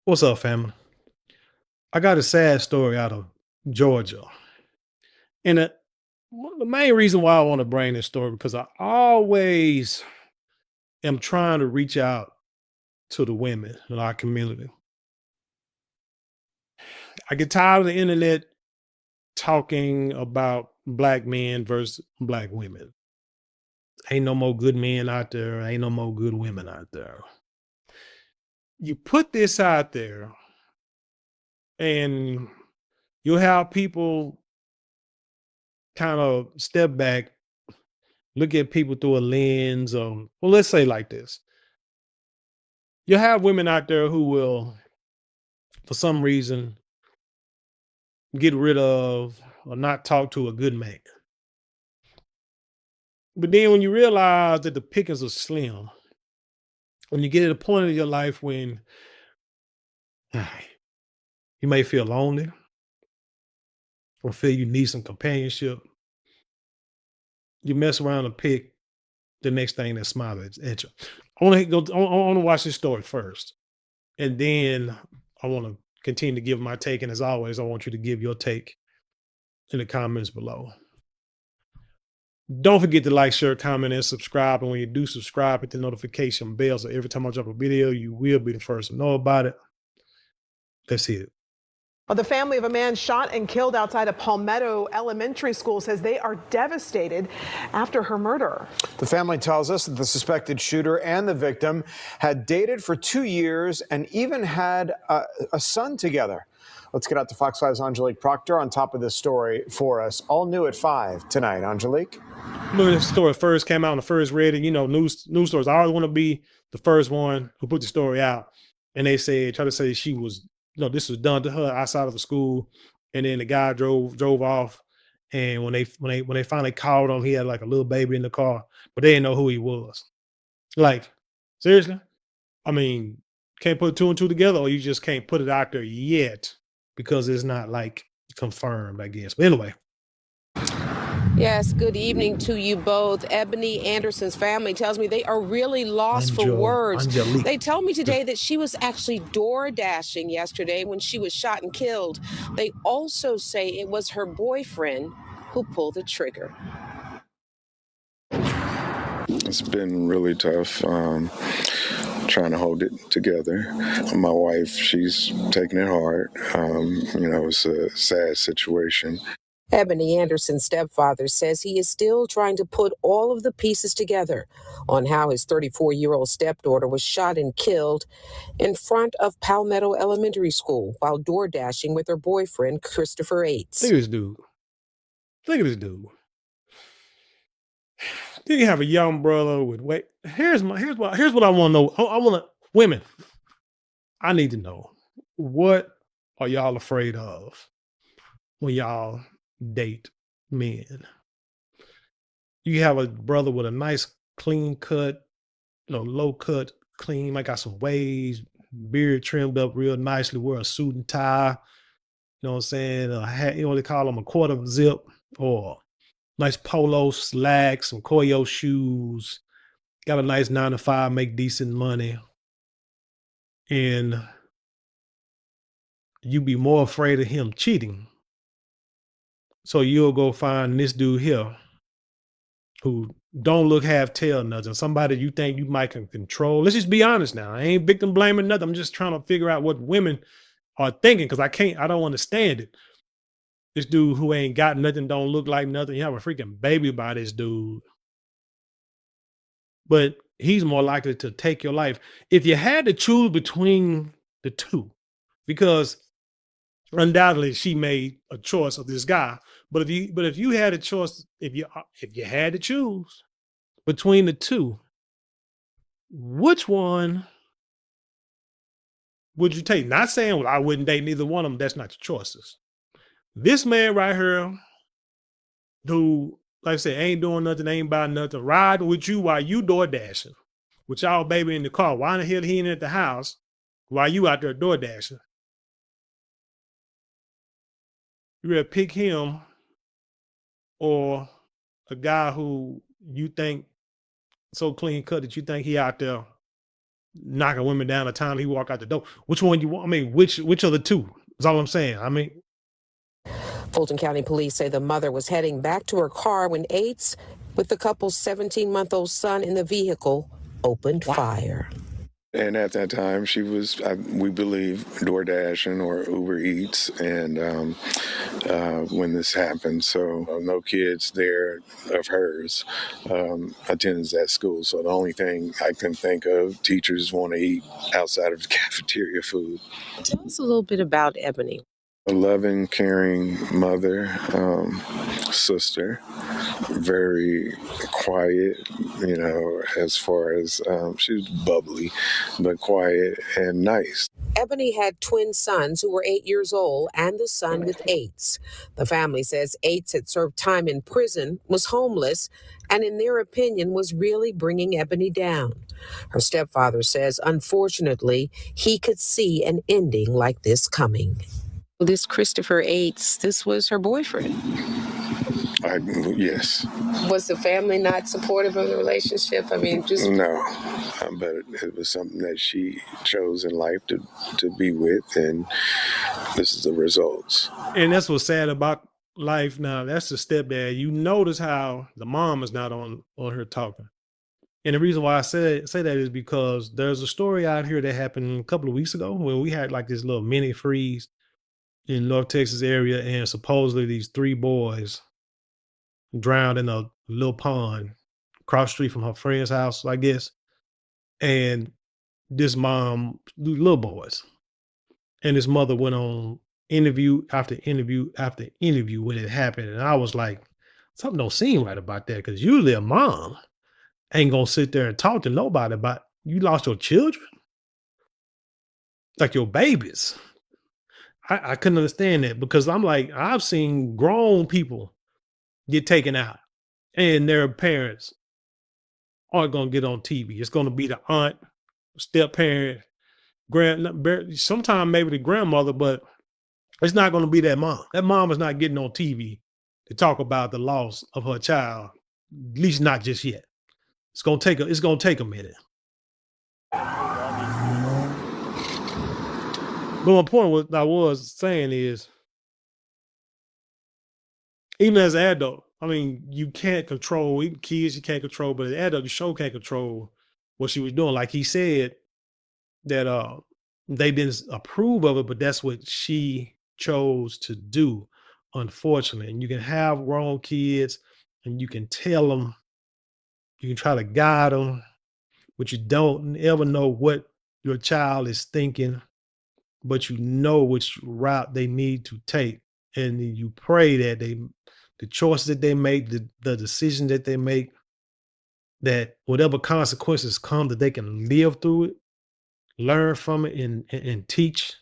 What's up, family? I got a sad story out of Georgia. And the main reason why I want to bring this story because I always am trying to reach out to the women in our community. I get tired of the internet talking about black men versus black women. Ain't no more good men out there. Ain't no more good women out there. You put this out there and you'll have people kind of step back, look at people through a lens of, well, let's say like this. You have women out there who will, for some reason, get rid of or not talk to a good man. But then when you realize that the pickings are slim, when you get at a point in your life when you may feel lonely or feel you need some companionship, you mess around and pick the next thing that smiles at you. I want to go. I want to watch this story first, and then I want to continue to give my take. And as always, I want you to give your take in the comments below. Don't forget to like, share, comment, and subscribe. And when you do subscribe, hit the notification bell so every time I drop a video, you will be the first to know about it. Let's see it. Well, the family of a man shot and killed outside of Palmetto Elementary School says they are devastated after her murder. The family tells us that the suspected shooter and the victim had dated for 2 years and even had a son together. Let's get out to Fox 5's Angelique Proctor on top of this story for us. All new at 5 tonight. Angelique? When this story first came out and I first read it, news stories, I always want to be the first one who put the story out. And they try to say she was, this was done to her outside of the school. And then the guy drove off. And when they finally called him, he had like a little baby in the car, but they didn't know who he was. Like, seriously? I mean, can't put two and two together, or you just can't put it out there yet because it's not like confirmed, I guess. But anyway. Yes, good evening to you both. Ebony Anderson's family tells me they are really lost for words. Angelique. They tell me today that she was actually door dashing yesterday when she was shot and killed. They also say it was her boyfriend who pulled the trigger. It's been really tough, trying to hold it together. My wife, she's taking it hard. It's a sad situation. Ebony Anderson's stepfather says he is still trying to put all of the pieces together on how his 34-year-old stepdaughter was shot and killed in front of Palmetto Elementary School while door dashing with her boyfriend, Christopher Yates. Look at this dude. Look at this dude. Then you have a young brother with here's what I want to know. I want to women. I need to know, what are y'all afraid of when y'all date men? You have a brother with a nice clean cut, low cut, clean, might got some waves, beard trimmed up real nicely, wear a suit and tie, you know what I'm saying? A hat, they call them a quarter zip, or nice polo, slacks, some Koyo shoes, got a nice 9 to 5, make decent money. And you be more afraid of him cheating. So you'll go find this dude here who don't look half tail nothing, somebody you think you might can control. Let's just be honest now. I ain't victim blaming nothing. I'm just trying to figure out what women are thinking, because I don't understand it. This dude who ain't got nothing, don't look like nothing. You have a freaking baby by this dude. But he's more likely to take your life. If you had to choose between the two, because undoubtedly she made a choice of this guy. But if you had a choice, if you had to choose between the two, which one would you take? Not saying, well, I wouldn't date neither one of them. That's not your choices. This man right here, who, like I said, ain't doing nothing, ain't buying nothing, riding with you while you door dashing with y'all baby in the car. Why the hell he ain't at the house while you out there door dashing? You rather pick him or a guy who you think so clean cut that you think he out there knocking women down the time he walk out the door. Which one you want? I mean, which of the two? Is all I'm saying. I mean, Fulton County police say the mother was heading back to her car when aides with the couple's 17-month-old son in the vehicle opened fire. And at that time, she was, we believe, DoorDashing or Uber Eats, and when this happened, so no kids there of hers attends that school. So the only thing I can think of, teachers want to eat outside of the cafeteria food. Tell us a little bit about Ebony. A loving, caring mother, sister, very quiet, as far as she was bubbly, but quiet and nice. Ebony had twin sons who were 8 years old and the son with AIDS. The family says AIDS had served time in prison, was homeless, and in their opinion was really bringing Ebony down. Her stepfather says, unfortunately, he could see an ending like this coming. This Christopher Aids, this was her boyfriend. Yes. Was the family not supportive of the relationship? I mean, just... No, but it was something that she chose in life to be with, and this is the results. and that's what's sad about life now. That's the stepdad. You notice how the mom is not on her talking. And the reason why I say that is because there's a story out here that happened a couple of weeks ago when we had like this little mini freeze in North Texas area, and supposedly these 3 boys drowned in a little pond across the street from her friend's house, I guess. And this mom, little boys, and his mother went on interview after interview after interview when it happened. And I was like, something don't seem right about that, because usually a mom ain't gonna sit there and talk to nobody about you lost your children, like your babies. I couldn't understand that, because I'm like, I've seen grown people get taken out and their parents aren't going to get on TV. It's going to be the aunt, step parent, sometime maybe the grandmother, but it's not going to be that mom. That mom is not getting on TV to talk about the loss of her child, at least not just yet. It's going to take a minute. But my point, what I was saying is, even as an adult, I mean, you can't control, even kids you can't control, but as an adult, you sure can't control what she was doing. Like he said that they didn't approve of it, but that's what she chose to do, unfortunately. And you can have grown kids and you can tell them, you can try to guide them, but you don't ever know what your child is thinking, but you know which route they need to take. And you pray that the choices that they make, the decision that they make, that whatever consequences come, that they can live through it, learn from it, and teach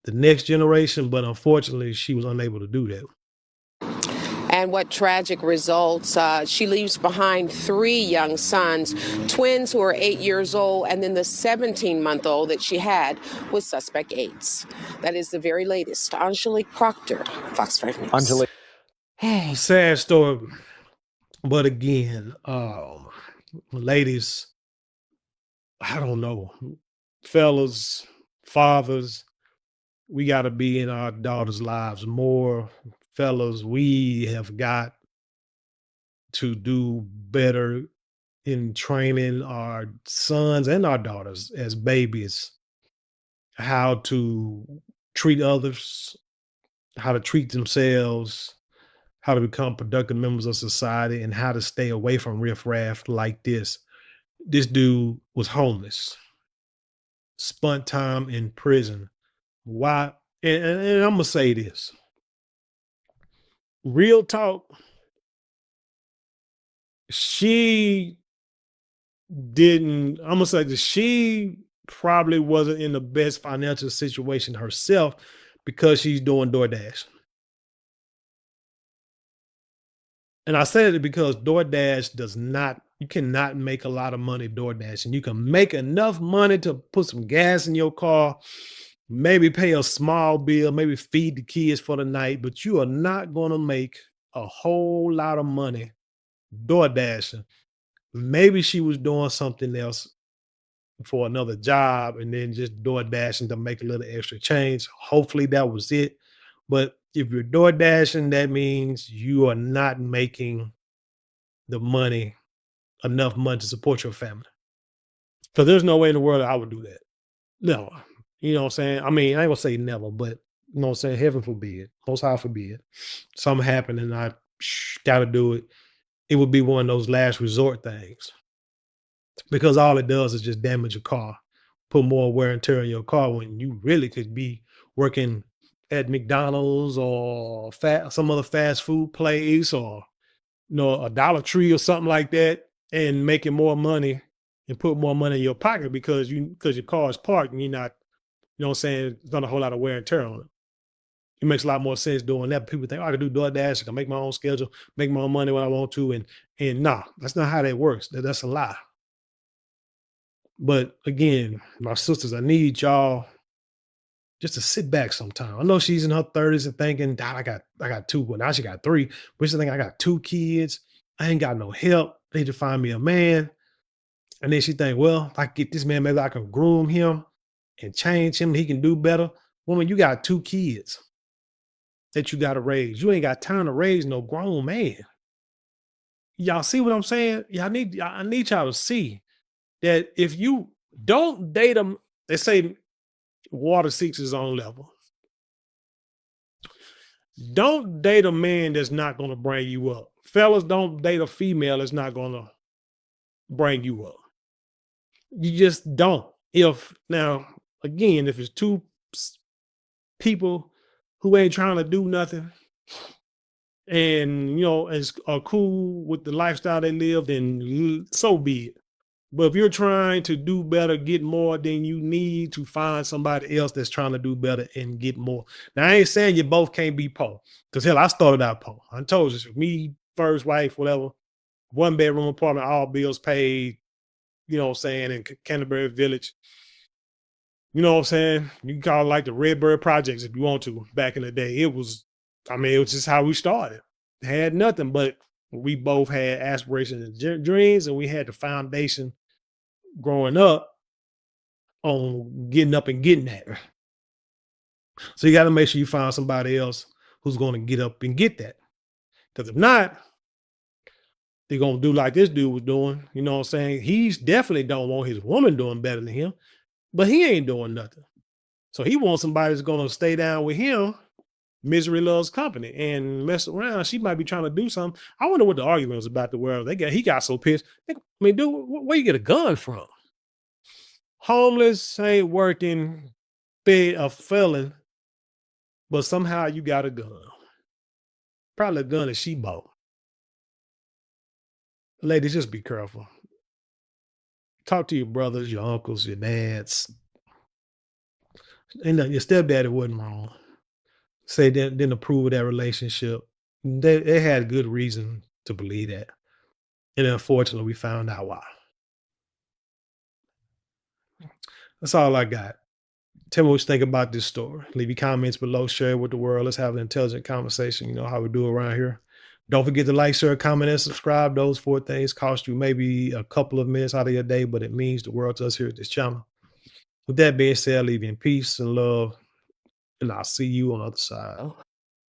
the next generation. But unfortunately, she was unable to do that. And what tragic results. She leaves behind 3 young sons, twins who are 8 years old, and then the 17-month-old that she had with suspect AIDS. That is the very latest. Angelique Proctor, Fox 5 News. Angelique. Oh, sad story. But again, ladies, I don't know, fellas, fathers, we got to be in our daughters' lives more. Fellas, we have got to do better in training our sons and our daughters as babies, how to treat others, how to treat themselves, how to become productive members of society, and how to stay away from riffraff like this. This dude was homeless, spent time in prison. Why? And I'm going to say this. Real talk, she probably wasn't in the best financial situation herself because she's doing DoorDash. And I said it because DoorDash you cannot make a lot of money DoorDash. And you can make enough money to put some gas in your car, maybe pay a small bill, maybe feed the kids for the night, but you are not going to make a whole lot of money DoorDashing. Maybe she was doing something else for another job and then just door dashing to make a little extra change. Hopefully that was it. But if you're door dashing, that means you are not making the money, enough money to support your family. Because there's no way in the world I would do that. No. You know what I'm saying? I mean, I ain't gonna say never, but you know what I'm saying? Heaven forbid. Most high forbid. Something happened and I gotta do it. It would be one of those last resort things. Because all it does is just damage your car, put more wear and tear on your car when you really could be working at McDonald's or some other fast food place or a Dollar Tree or something like that, and making more money and put more money in your pocket because your car is parked and you're not, you know what I'm saying, it's not a whole lot of wear and tear on it. It makes a lot more sense doing that. People think, oh, I can do DoorDash, I can make my own schedule, make my own money when I want to, and nah, that's not how that works. That's a lie. But again, my sisters, I need y'all just to sit back sometime. I know she's in her 30s and thinking, "Dad, I got two." Well, now she got three. But she's thinking, I got two kids. I ain't got no help. I need to find me a man. And then she think, well, if I get this man, maybe I can groom him and change him. He can do better. Woman, you got two kids that you got to raise. You ain't got time to raise no grown man. Y'all see what I'm saying? I need y'all to see that if you don't date them, they say water seeks its own level. Don't date a man that's not going to bring you up. Fellas, don't date a female that's not going to bring you up. You just don't. Now, again, if it's two people who ain't trying to do nothing and, are cool with the lifestyle they live, then so be it. But if you're trying to do better, get more, then you need to find somebody else that's trying to do better and get more. Now, I ain't saying you both can't be poor. Because hell, I started out poor. I told you, me, first wife, whatever, 1-bedroom apartment, all bills paid, you know what I'm saying, in Canterbury Village. You know what I'm saying? You can call it like the Redbird Projects if you want to. Back in the day, it was just how we started. Had nothing, but we both had aspirations and dreams, and we had the foundation growing up on getting up and getting that. So you got to make sure you find somebody else who's going to get up and get that. Because if not, they're going to do like this dude was doing. You know what I'm saying? He's definitely don't want his woman doing better than him, but he ain't doing nothing. So he wants somebody that's going to stay down with him. Misery loves company and mess around. She might be trying to do something. I wonder what the argument was about the world. He got so pissed. I mean, dude, where you get a gun from? Homeless, ain't working, a felon, but somehow you got a gun. Probably a gun that she bought. Ladies, just be careful. Talk to your brothers, your uncles, your dads. And your stepdaddy wasn't wrong. Say they didn't approve of that relationship. They had good reason to believe that. And unfortunately, we found out why. That's all I got. Tell me what you think about this story. Leave your comments below, share it with the world. Let's have an intelligent conversation. You know how we do around here. Don't forget to like, share, comment, and subscribe. Those 4 things cost you maybe a couple of minutes out of your day, but it means the world to us here at this channel. With that being said, I leave you in peace and love, and I'll see you on the other side.